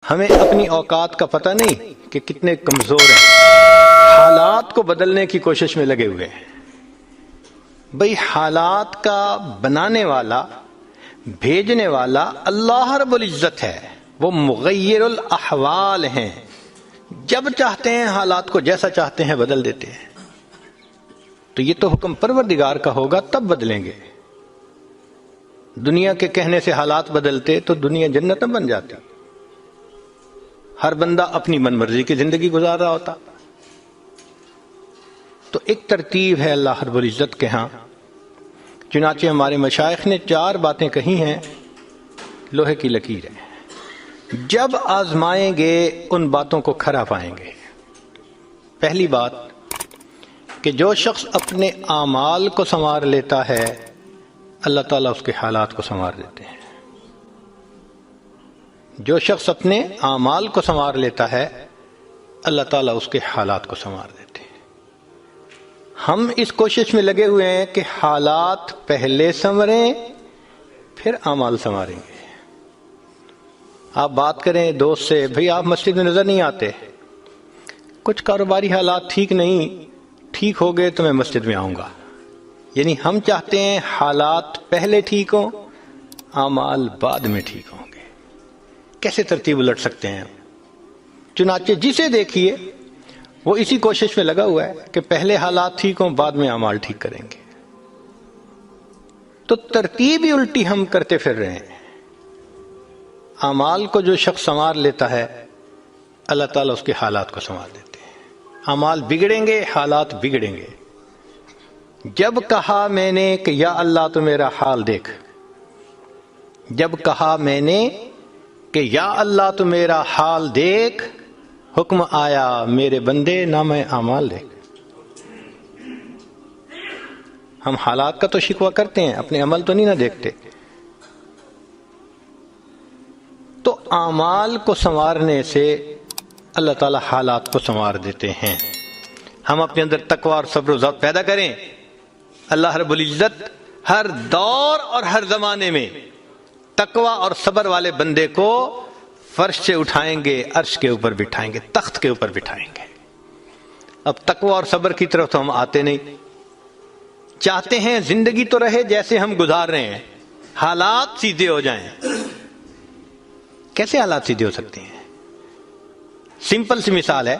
ہمیں اپنی اوقات کا پتہ نہیں کہ کتنے کمزور ہیں، حالات کو بدلنے کی کوشش میں لگے ہوئے ہیں۔ بھئی حالات کا بنانے والا، بھیجنے والا اللہ رب العزت ہے، وہ مغیر الاحوال ہیں، جب چاہتے ہیں حالات کو جیسا چاہتے ہیں بدل دیتے ہیں۔ تو یہ تو حکم پروردگار کا ہوگا تب بدلیں گے۔ دنیا کے کہنے سے حالات بدلتے تو دنیا جنت نہ بن جاتی، ہر بندہ اپنی من مرضی کی زندگی گزار رہا ہوتا۔ تو ایک ترتیب ہے اللہ رب العزت کے ہاں، چنانچہ ہمارے مشائخ نے 4 باتیں کہی ہیں، لوہے کی لکیر ہے، جب آزمائیں گے ان باتوں کو کھرا پائیں گے۔ پہلی بات کہ جو شخص اپنے اعمال کو سنوار لیتا ہے اللہ تعالیٰ اس کے حالات کو سنوار دیتے ہیں۔ جو شخص اپنے اعمال کو سنوار لیتا ہے اللہ تعالیٰ اس کے حالات کو سنوار دیتے ہیں۔ ہم اس کوشش میں لگے ہوئے ہیں کہ حالات پہلے سنوریں پھر اعمال سنواریں گے۔ آپ بات کریں دوست سے، بھئی آپ مسجد میں نظر نہیں آتے، کچھ کاروباری حالات ٹھیک نہیں، ٹھیک ہو گئے تو میں مسجد میں آؤں گا۔ یعنی ہم چاہتے ہیں حالات پہلے ٹھیک ہوں، اعمال بعد میں ٹھیک ہوں گے۔ کیسے ترتیب الٹ سکتے ہیں؟ چنانچہ جسے دیکھیے وہ اسی کوشش میں لگا ہوا ہے کہ پہلے حالات ٹھیک ہوں بعد میں اعمال ٹھیک کریں گے۔ تو ترتیب ہی الٹی ہم کرتے پھر رہے ہیں۔ اعمال کو جو شخص سنوار لیتا ہے اللہ تعالیٰ اس کے حالات کو سنوار دیتے ہیں۔ اعمال بگڑیں گے، حالات بگڑیں گے۔ جب کہا میں نے کہ یا اللہ تو میرا حال دیکھ، جب کہا میں نے کہ یا اللہ تو میرا حال دیکھ، حکم آیا میرے بندے نام اعمال دیکھ۔ ہم حالات کا تو شکوہ کرتے ہیں، اپنے عمل تو نہیں نہ دیکھتے۔ تو اعمال کو سنوارنے سے اللہ تعالیٰ حالات کو سنوار دیتے ہیں۔ ہم اپنے اندر تقوی اور صبر و ضبط پیدا کریں، اللہ رب العزت ہر دور اور ہر زمانے میں تقوی اور صبر والے بندے کو فرش سے اٹھائیں گے، عرش کے اوپر بٹھائیں گے، تخت کے اوپر بٹھائیں گے۔ اب تقوی اور صبر کی طرف تو ہم آتے نہیں، چاہتے ہیں زندگی تو رہے جیسے ہم گزار رہے ہیں، حالات سیدھے ہو جائیں۔ کیسے حالات سیدھے ہو سکتے ہیں؟ سمپل سی مثال ہے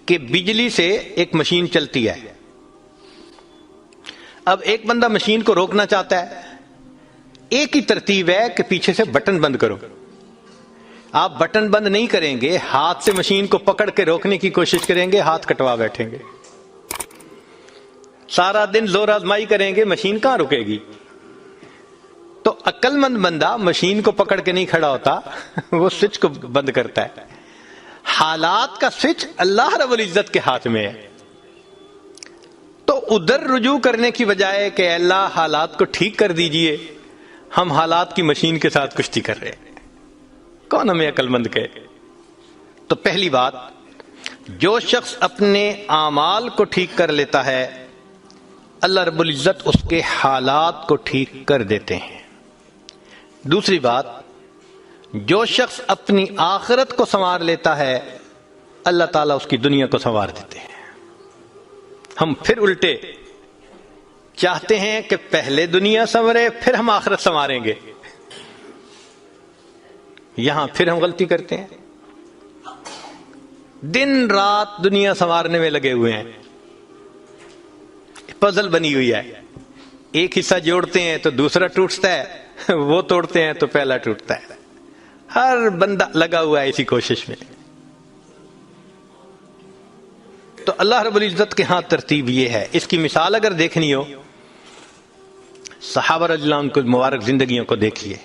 کہ بجلی سے ایک مشین چلتی ہے، اب ایک بندہ مشین کو روکنا چاہتا ہے، ایک ہی ترتیب ہے کہ پیچھے سے بٹن بند کرو۔ آپ بٹن بند نہیں کریں گے، ہاتھ سے مشین کو پکڑ کے روکنے کی کوشش کریں گے، ہاتھ کٹوا بیٹھیں گے، سارا دن زور آزمائی کریں گے، مشین کہاں رکے گی؟ تو عقل مند بندہ مشین کو پکڑ کے نہیں کھڑا ہوتا، وہ سوئچ کو بند کرتا ہے۔ حالات کا سوئچ اللہ رب العزت کے ہاتھ میں ہے۔ تو ادھر رجوع کرنے کی بجائے کہ اللہ حالات کو ٹھیک کر دیجئے، ہم حالات کی مشین کے ساتھ کشتی کر رہے ہیں۔ کون ہمیں عقل مند کہے؟ تو پہلی بات، جو شخص اپنے اعمال کو ٹھیک کر لیتا ہے اللہ رب العزت اس کے حالات کو ٹھیک کر دیتے ہیں۔ دوسری بات، جو شخص اپنی آخرت کو سنوار لیتا ہے اللہ تعالیٰ اس کی دنیا کو سنوار دیتے ہیں۔ ہم پھر الٹے چاہتے ہیں کہ پہلے دنیا سنورے پھر ہم آخرت سنواریں گے، یہاں پھر ہم غلطی کرتے ہیں، دن رات دنیا سنوارنے میں لگے ہوئے ہیں، پزل بنی ہوئی ہے، ایک حصہ جوڑتے ہیں تو دوسرا ٹوٹتا ہے، وہ توڑتے ہیں تو پہلا ٹوٹتا ہے، ہر بندہ لگا ہوا ہے اسی کوشش میں۔ تو اللہ رب العزت کے ہاں ترتیب یہ ہے۔ اس کی مثال اگر دیکھنی ہو، صحابہ رضی اللہ عنہ کی مبارک زندگیوں کو دیکھیے،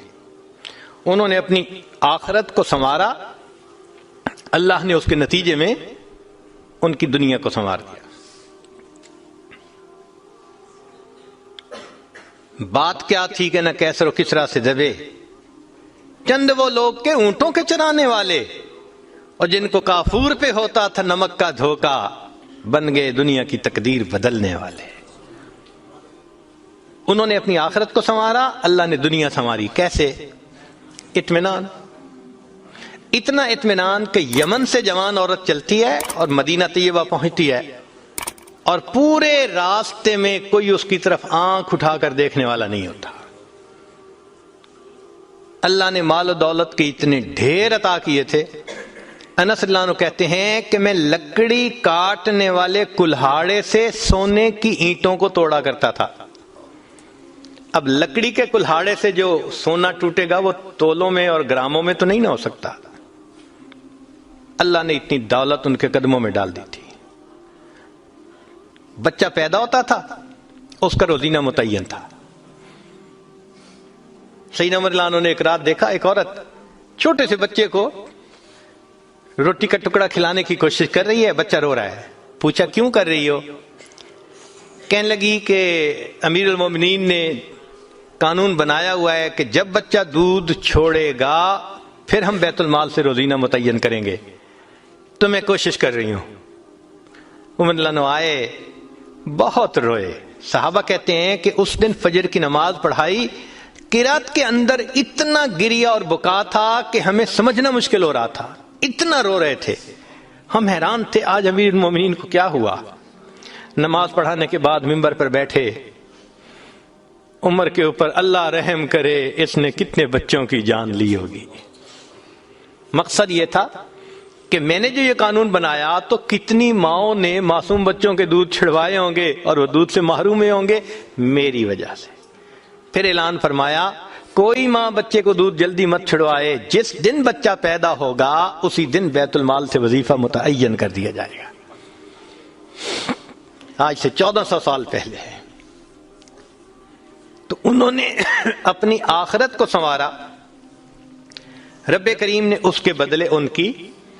انہوں نے اپنی آخرت کو سنوارا، اللہ نے اس کے نتیجے میں ان کی دنیا کو سنوار دیا۔ بات کیا تھی کہ نہ کیسر و کسرا سے دبے، چند وہ لوگ کے اونٹوں کے چرانے والے، اور جن کو کافور پہ ہوتا تھا نمک کا دھوکا، بن گئے دنیا کی تقدیر بدلنے والے۔ انہوں نے اپنی آخرت کو سنوارا، اللہ نے دنیا سنواری۔ کیسے؟ اطمینان۔ اتنا اطمینان کہ یمن سے جوان عورت چلتی ہے اور مدینہ طیبہ پہنچتی ہے اور پورے راستے میں کوئی اس کی طرف آنکھ اٹھا کر دیکھنے والا نہیں ہوتا. اللہ نے مال و دولت کے اتنے ڈھیر عطا کیے تھے. انس اللہ عنہ کہتے ہیں کہ میں لکڑی کاٹنے والے کلہاڑے سے سونے کی اینٹوں کو توڑا کرتا تھا. اب لکڑی کے کلہاڑے سے جو سونا ٹوٹے گا وہ تولوں میں اور گراموں میں تو نہیں نہ ہو سکتا. اللہ نے اتنی دولت ان کے قدموں میں ڈال دی تھی. بچہ پیدا ہوتا تھا اس کا روزینہ متعین تھا. سیدنا عمر رضی اللہ عنہ نے ایک رات دیکھا ایک عورت چھوٹے سے بچے کو روٹی کا ٹکڑا کھلانے کی کوشش کر رہی ہے. بچہ رو رہا ہے. پوچھا کیوں کر رہی ہو؟ کہنے لگی کہ امیر المومنین نے قانون بنایا ہوا ہے کہ جب بچہ دودھ چھوڑے گا پھر ہم بیت المال سے روزینہ متعین کریں گے، تو میں کوشش کر رہی ہوں. عمر رضی اللہ عنہ آئے، بہت روئے. صحابہ کہتے ہیں کہ اس دن فجر کی نماز پڑھائی، قرات کے اندر اتنا گریا اور بکا تھا کہ ہمیں سمجھنا مشکل ہو رہا تھا، اتنا رو رہے تھے. ہم حیران تھے آج امیر المومنین کو کیا ہوا. نماز پڑھانے کے بعد منبر پر بیٹھے، عمر کے اوپر اللہ رحم کرے اس نے کتنے بچوں کی جان لی ہوگی. مقصد یہ تھا کہ میں نے جو یہ قانون بنایا تو کتنی ماؤں نے معصوم بچوں کے دودھ چھڑوائے ہوں گے اور وہ دودھ سے محروم ہوں گے میری وجہ سے. پھر اعلان فرمایا کوئی ماں بچے کو دودھ جلدی مت چھڑوائے، جس دن بچہ پیدا ہوگا اسی دن بیت المال سے وظیفہ متعین کر دیا جائے گا. آج سے 1400 سال پہلے ہے. تو انہوں نے اپنی آخرت کو سنوارا، رب کریم نے اس کے بدلے ان کی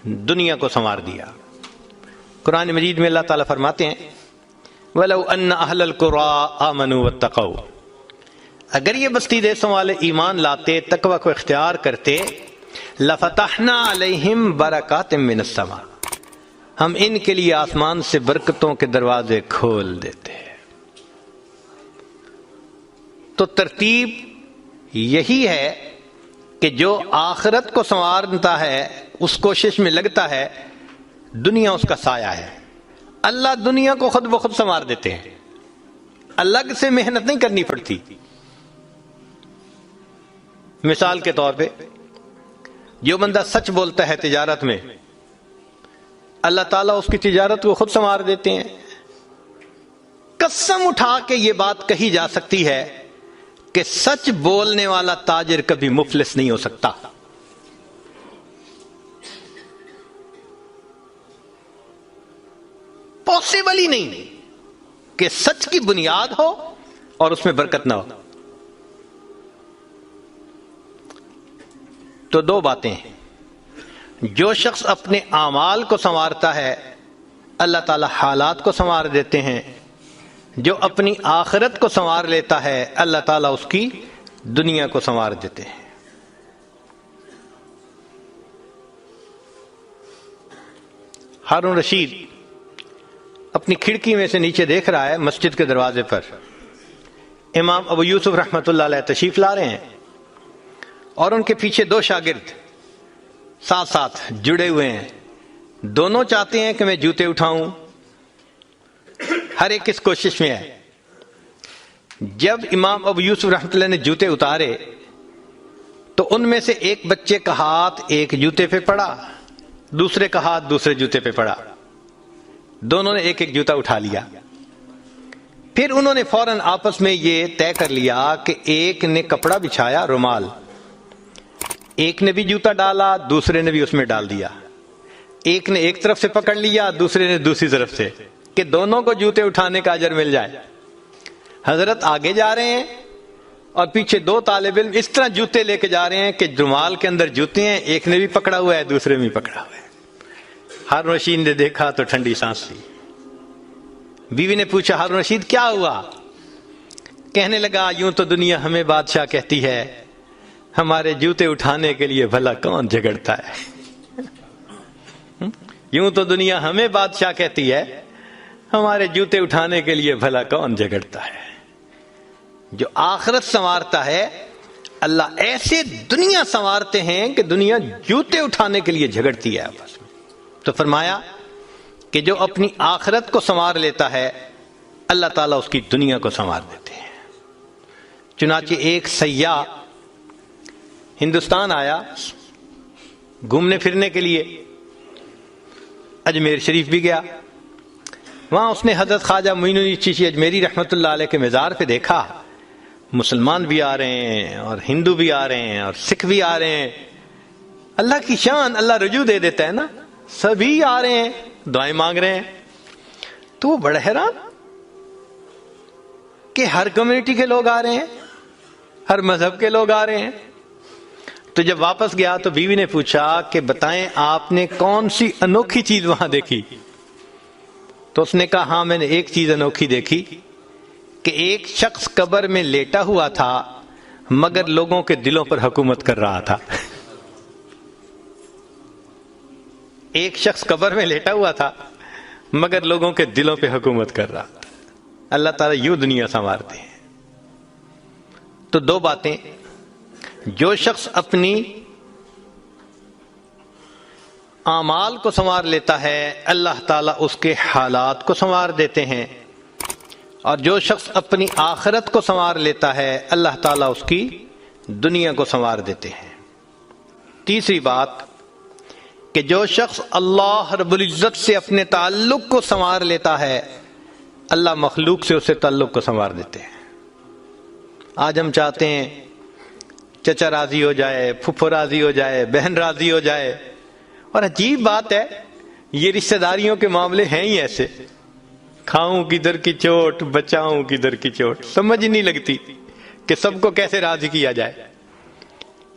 دنیا کو سنوار دیا. قرآن مجید میں اللہ تعالیٰ فرماتے ہیں وَلَوْ أَنَّ أَهْلَ الْقُرَىٰ آمَنُوا وَاتَّقَوْا، اگر یہ بستی دیسوں والے ایمان لاتے، تقوی کو اختیار کرتے، لَفَتَحْنَا عَلَيْهِمْ بَرَكَاتٍ مِّنَ السَّمَاءِ، ہم ان کے لیے آسمان سے برکتوں کے دروازے کھول دیتے. تو ترتیب یہی ہے کہ جو آخرت کو سنوارتا ہے اس کوشش میں لگتا ہے، دنیا اس کا سایہ ہے. اللہ دنیا کو خود بخود سنوار دیتے ہیں، الگ سے محنت نہیں کرنی پڑتی. مثال کے طور پہ جو بندہ سچ بولتا ہے تجارت میں، اللہ تعالیٰ اس کی تجارت کو خود سنوار دیتے ہیں. قسم اٹھا کے یہ بات کہی جا سکتی ہے کہ سچ بولنے والا تاجر کبھی مفلس نہیں ہو سکتا. پاسبل ہی نہیں کہ سچ کی بنیاد ہو اور اس میں برکت نہ ہو. تو دو باتیں ہیں، جو شخص اپنے اعمال کو سنوارتا ہے اللہ تعالی حالات کو سنوار دیتے ہیں، جو اپنی آخرت کو سنوار لیتا ہے اللہ تعالیٰ اس کی دنیا کو سنوار دیتے ہیں. ہارون رشید اپنی کھڑکی میں سے نیچے دیکھ رہا ہے، مسجد کے دروازے پر امام ابو یوسف رحمۃ اللہ علیہ تشریف لا رہے ہیں اور ان کے پیچھے دو شاگرد ساتھ ساتھ جڑے ہوئے ہیں. دونوں چاہتے ہیں کہ میں جوتے اٹھاؤں، ہر ایک اس کوشش میں ہے. جب امام ابو یوسف رحمۃ اللہ نے جوتے اتارے تو ان میں سے ایک بچے کا ہاتھ ایک جوتے پہ پڑا، دوسرے کا ہاتھ دوسرے جوتے پہ پڑا. دونوں نے ایک ایک جوتا اٹھا لیا. پھر انہوں نے فوراً آپس میں یہ طے کر لیا کہ ایک نے کپڑا بچھایا، رومال، ایک نے بھی جوتا ڈالا، دوسرے نے بھی اس میں ڈال دیا. ایک نے ایک طرف سے پکڑ لیا، دوسرے نے دوسری طرف سے، کہ دونوں کو جوتے اٹھانے کا اجر مل جائے. حضرت آگے جا رہے ہیں اور پیچھے دو طالب علم اس طرح جوتے لے کے جا رہے ہیں کہ رومال کے اندر جوتے ہیں، ایک نے بھی پکڑا ہوا ہے دوسرے میں بھی پکڑا ہوا ہے. ہارون رشید نے دیکھا تو ٹھنڈی سانس لی. بیوی نے پوچھا ہارون رشید کیا ہوا؟ کہنے لگا یوں تو دنیا ہمیں بادشاہ کہتی ہے، ہمارے جوتے اٹھانے کے لیے بھلا کون جھگڑتا ہے. یوں تو دنیا ہمیں بادشاہ کہتی ہے، ہمارے جوتے اٹھانے کے لیے بھلا کون جھگڑتا ہے. جو آخرت سنوارتا ہے اللہ ایسے دنیا سنوارتے ہیں کہ دنیا جوتے اٹھانے کے لیے جھگڑتی ہے آپس میں. تو فرمایا کہ جو اپنی آخرت کو سنوار لیتا ہے اللہ تعالیٰ اس کی دنیا کو سنوار دیتے ہیں. چنانچہ ایک سیاح ہندوستان آیا گھومنے پھرنے کے لیے، اجمیر شریف بھی گیا. وہاں اس نے حضرت خواجہ معین الدین چشتی اجمیری رحمۃ اللہ علیہ کے مزار پہ دیکھا مسلمان بھی آ رہے ہیں اور ہندو بھی آ رہے ہیں اور سکھ بھی آ رہے ہیں. اللہ کی شان، اللہ رجوع دے دیتا ہے نا، سبھی آ رہے ہیں دعائیں مانگ رہے ہیں. تو وہ بڑا حیران کہ ہر کمیونٹی کے لوگ آ رہے ہیں، ہر مذہب کے لوگ آ رہے ہیں. تو جب واپس گیا تو بیوی نے پوچھا کہ بتائیں آپ نے کون سی انوکھی چیز وہاں دیکھی؟ تو اس نے کہا ہاں میں نے ایک چیز انوکھی دیکھی کہ ایک شخص قبر میں لیٹا ہوا تھا مگر لوگوں کے دلوں پر حکومت کر رہا تھا. ایک شخص قبر میں لیٹا ہوا تھا مگر لوگوں کے دلوں پہ حکومت کر رہا تھا. اللہ تعالیٰ یوں دنیا سنوارتے ہیں. تو دو باتیں، جو شخص اپنی اعمال کو سنوار لیتا ہے اللہ تعالیٰ اس کے حالات کو سنوار دیتے ہیں، اور جو شخص اپنی آخرت کو سنوار لیتا ہے اللہ تعالیٰ اس کی دنیا کو سنوار دیتے ہیں. تیسری بات کہ جو شخص اللہ رب العزت سے اپنے تعلق کو سنوار لیتا ہے اللہ مخلوق سے اسے تعلق کو سنوار دیتے ہیں. آج ہم چاہتے ہیں چچا راضی ہو جائے، پھپھو راضی ہو جائے، بہن راضی ہو جائے، اور عجیب بات ہے یہ رشتہ داریوں کے معاملے ہیں ہی ایسے، کھاؤں کدھر کی چوٹ بچاؤں کدھر کی چوٹ، سمجھ ہی نہیں لگتی کہ سب کو کیسے راضی کیا جائے.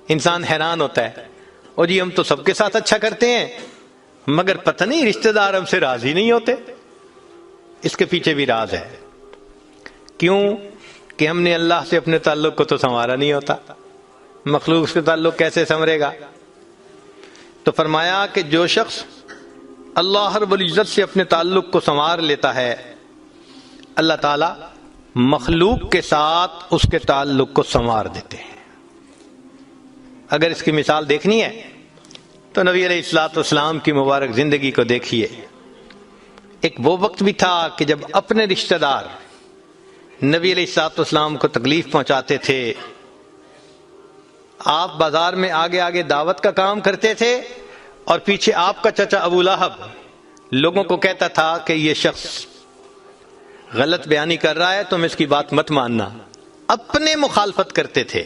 انسان حیران ہوتا ہے اور جی ہم تو سب کے ساتھ اچھا کرتے ہیں مگر پتہ نہیں رشتہ دار ہم سے راضی نہیں ہوتے. اس کے پیچھے بھی راز ہے. کیوں؟ کہ ہم نے اللہ سے اپنے تعلق کو تو سنوارا نہیں ہوتا، مخلوق سے تعلق کیسے سنورے گا؟ تو فرمایا کہ جو شخص اللہ رب العزت سے اپنے تعلق کو سنوار لیتا ہے اللہ تعالیٰ مخلوق کے ساتھ اس کے تعلق کو سنوار دیتے ہیں. اگر اس کی مثال دیکھنی ہے تو نبی علیہ الصلوۃ والسلام کی مبارک زندگی کو دیکھیے. ایک وہ وقت بھی تھا کہ جب اپنے رشتہ دار نبی علیہ الصلوۃ والسلام کو تکلیف پہنچاتے تھے، آپ بازار میں آگے آگے دعوت کا کام کرتے تھے اور پیچھے آپ کا چچا ابو لہب لوگوں کو کہتا تھا کہ یہ شخص غلط بیانی کر رہا ہے تم اس کی بات مت ماننا. اپنے مخالفت کرتے تھے.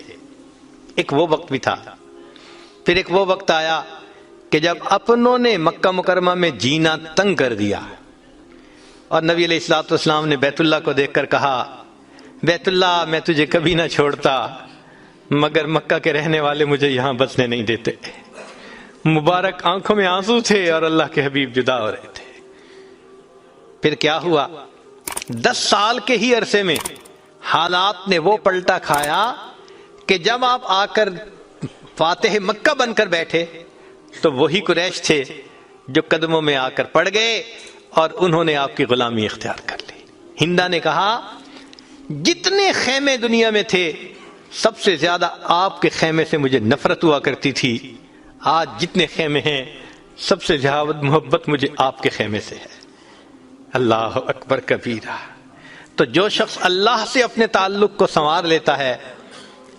ایک وہ وقت بھی تھا. پھر ایک وہ وقت آیا کہ جب اپنوں نے مکہ مکرمہ میں جینا تنگ کر دیا اور نبی علیہ الصلوۃ والسلام نے بیت اللہ کو دیکھ کر کہا بیت اللہ میں تجھے کبھی نہ چھوڑتا مگر مکہ کے رہنے والے مجھے یہاں بسنے نہیں دیتے. مبارک آنکھوں میں آنسو تھے اور اللہ کے حبیب جدا ہو رہے تھے. پھر کیا ہوا؟ 10 سال کے ہی عرصے میں حالات نے وہ پلٹا کھایا کہ جب آپ آ کر فاتح مکہ بن کر بیٹھے تو وہی قریش تھے جو قدموں میں آ کر پڑ گئے اور انہوں نے آپ کی غلامی اختیار کر لی. ہندا نے کہا جتنے خیمے دنیا میں تھے سب سے زیادہ آپ کے خیمے سے مجھے نفرت ہوا کرتی تھی، آج جتنے خیمے ہیں سب سے زیادہ محبت مجھے آپ کے خیمے سے ہے. اللہ اکبر کبیرہ. تو جو شخص اللہ سے اپنے تعلق کو سنوار لیتا ہے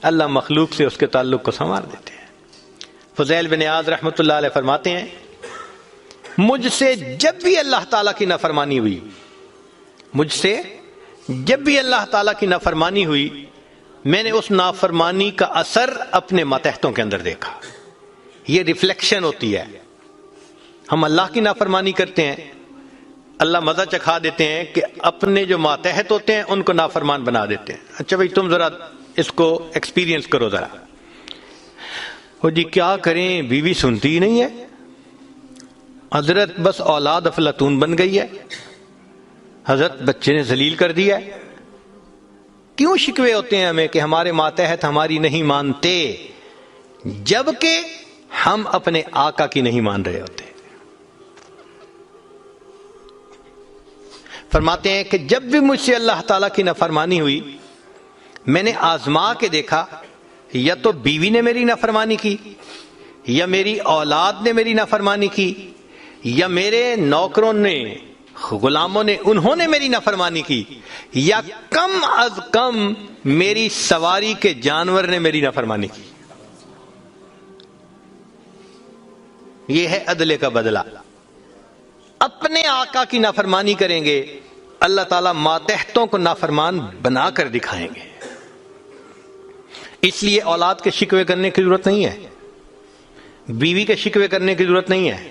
اللہ مخلوق سے اس کے تعلق کو سنوار دیتے ہیں. فضیل بن عیاض رحمۃ اللہ علیہ فرماتے ہیں مجھ سے جب بھی اللہ تعالیٰ کی نافرمانی ہوئی، مجھ سے جب بھی اللہ تعالیٰ کی نافرمانی ہوئی میں نے اس نافرمانی کا اثر اپنے ماتحتوں کے اندر دیکھا. یہ ریفلیکشن ہوتی ہے. ہم اللہ کی نافرمانی کرتے ہیں، اللہ مزہ چکھا دیتے ہیں کہ اپنے جو ماتحت ہوتے ہیں ان کو نافرمان بنا دیتے ہیں. اچھا بھائی تم ذرا اس کو ایکسپیرینس کرو ذرا. وہ جی کیا کریں بیوی سنتی ہی نہیں ہے، حضرت بس اولاد افلاطون بن گئی ہے، حضرت بچے نے ذلیل کر دیا ہے. کیوں شکوے ہوتے ہیں ہمیں کہ ہمارے ماتحت ہماری نہیں مانتے جبکہ ہم اپنے آقا کی نہیں مان رہے ہوتے. فرماتے ہیں کہ جب بھی مجھ سے اللہ تعالیٰ کی نافرمانی ہوئی میں نے آزما کے دیکھا یا تو بیوی نے میری نافرمانی کی، یا میری اولاد نے میری نافرمانی کی، یا میرے نوکروں نے، غلاموں نے، انہوں نے میری نافرمانی کی، یا کم از کم میری سواری کے جانور نے میری نافرمانی کی۔ یہ ہے عدل کا بدلہ۔ اپنے آقا کی نافرمانی کریں گے، اللہ تعالیٰ ماتحتوں کو نافرمان بنا کر دکھائیں گے۔ اس لیے اولاد کے شکوے کرنے کی ضرورت نہیں ہے، بیوی کے شکوے کرنے کی ضرورت نہیں ہے۔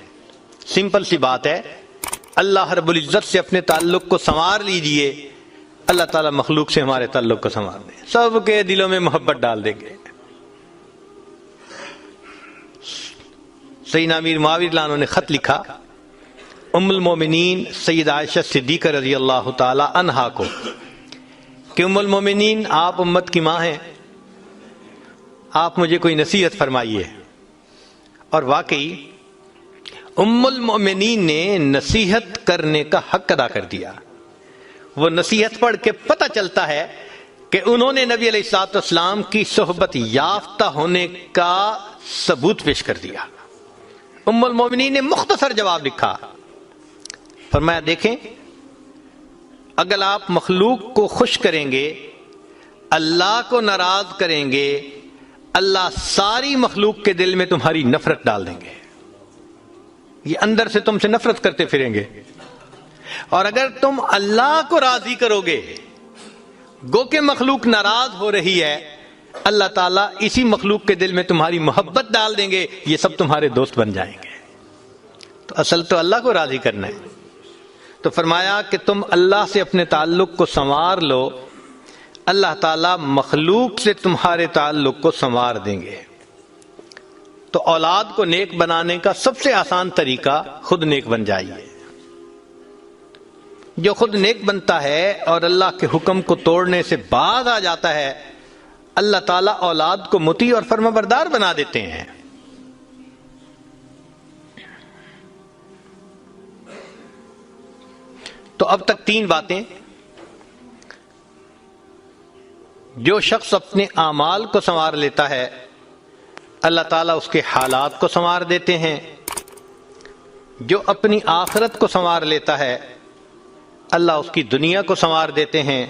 سمپل سی بات ہے، اللہ رب العزت سے اپنے تعلق کو سنوار لیجئے، اللہ تعالیٰ مخلوق سے ہمارے تعلق کو سنوار دیں، سب کے دلوں میں محبت ڈال دیں گے۔ سیدنا امیر معاویہ رضی اللہ عنہ نے خط لکھا ام المومنین سید عائشہ صدیقہ رضی اللہ تعالی عنہا کو کہ ام المومنین، آپ امت کی ماں ہیں، آپ مجھے کوئی نصیحت فرمائیے۔ اور واقعی ام المومنین نے نصیحت کرنے کا حق ادا کر دیا۔ وہ نصیحت پڑھ کے پتہ چلتا ہے کہ انہوں نے نبی علیہ الصلوۃ والسلام کی صحبت یافتہ ہونے کا ثبوت پیش کر دیا۔ ام المومنین نے مختصر جواب لکھا، فرمایا دیکھیں، اگر آپ مخلوق کو خوش کریں گے، اللہ کو ناراض کریں گے، اللہ ساری مخلوق کے دل میں تمہاری نفرت ڈال دیں گے، یہ اندر سے تم سے نفرت کرتے پھریں گے۔ اور اگر تم اللہ کو راضی کرو گے، گو کہ مخلوق ناراض ہو رہی ہے، اللہ تعالیٰ اسی مخلوق کے دل میں تمہاری محبت ڈال دیں گے، یہ سب تمہارے دوست بن جائیں گے۔ تو اصل تو اللہ کو راضی کرنا ہے۔ تو فرمایا کہ تم اللہ سے اپنے تعلق کو سنوار لو، اللہ تعالیٰ مخلوق سے تمہارے تعلق کو سنوار دیں گے۔ تو اولاد کو نیک بنانے کا سب سے آسان طریقہ خود نیک بن جائیے۔ جو خود نیک بنتا ہے اور اللہ کے حکم کو توڑنے سے باز آ جاتا ہے، اللہ تعالیٰ اولاد کو مطیع اور فرمانبردار بنا دیتے ہیں۔ تو اب تک 3 باتیں، جو شخص اپنے اعمال کو سنوار لیتا ہے، اللہ تعالیٰ اس کے حالات کو سنوار دیتے ہیں۔ جو اپنی آخرت کو سنوار لیتا ہے، اللہ اس کی دنیا کو سنوار دیتے ہیں۔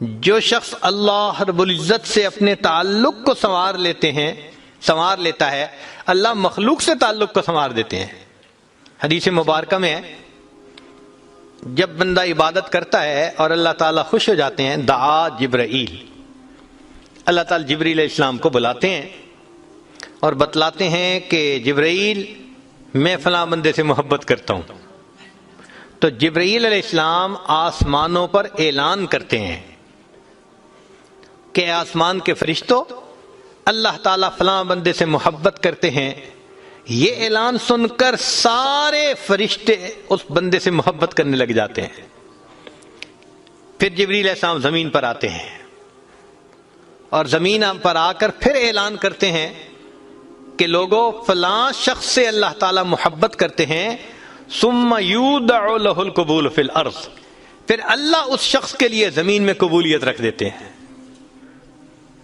جو شخص اللہ رب العزت سے اپنے تعلق کو سنوار لیتا ہے، اللہ مخلوق سے تعلق کو سنوار دیتے ہیں۔ حدیث مبارکہ میں ہے، جب بندہ عبادت کرتا ہے اور اللہ تعالیٰ خوش ہو جاتے ہیں، دعا جبرائیل، اللہ تعالیٰ جبرائیل علیہ السلام کو بلاتے ہیں اور بتلاتے ہیں کہ جبرائیل، میں فلاں بندے سے محبت کرتا ہوں۔ تو جبرائیل علیہ السلام آسمانوں پر اعلان کرتے ہیں کہ آسمان کے فرشتوں، اللہ تعالیٰ فلاں بندے سے محبت کرتے ہیں۔ یہ اعلان سن کر سارے فرشتے اس بندے سے محبت کرنے لگ جاتے ہیں۔ پھر جبرائیل علیہ السلام زمین پر آتے ہیں اور زمین پر آ کر پھر اعلان کرتے ہیں کہ لوگوں، فلاں شخص سے اللہ تعالیٰ محبت کرتے ہیں، ثم یودع لہ القبول فی الارض، پھر اللہ اس شخص کے لیے زمین میں قبولیت رکھ دیتے ہیں۔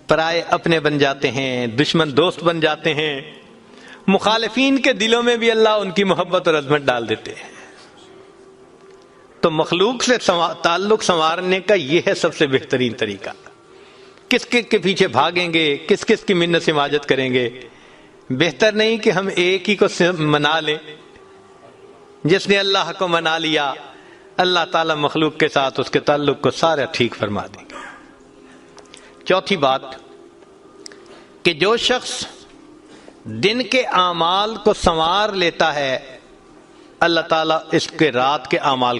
پرائے اپنے بن جاتے ہیں، دشمن دوست بن جاتے ہیں، مخالفین کے دلوں میں بھی اللہ ان کی محبت اور عظمت ڈال دیتے ہیں۔ تو مخلوق سے تعلق سنوارنے کا یہ ہے سب سے بہترین طریقہ۔ کس کے پیچھے بھاگیں گے، کس کی منت سماجت کریں گے؟ بہتر نہیں کہ ہم ایک ہی کو منا لیں۔ جس نے اللہ کو منا لیا، اللہ تعالیٰ مخلوق کے ساتھ اس کے تعلق کو سارا ٹھیک فرما دیں گے۔ چوتھی بات کہ جو شخص دن کے اعمال کو سنوار لیتا ہے، اللہ تعالیٰ اس کے رات کے اعمال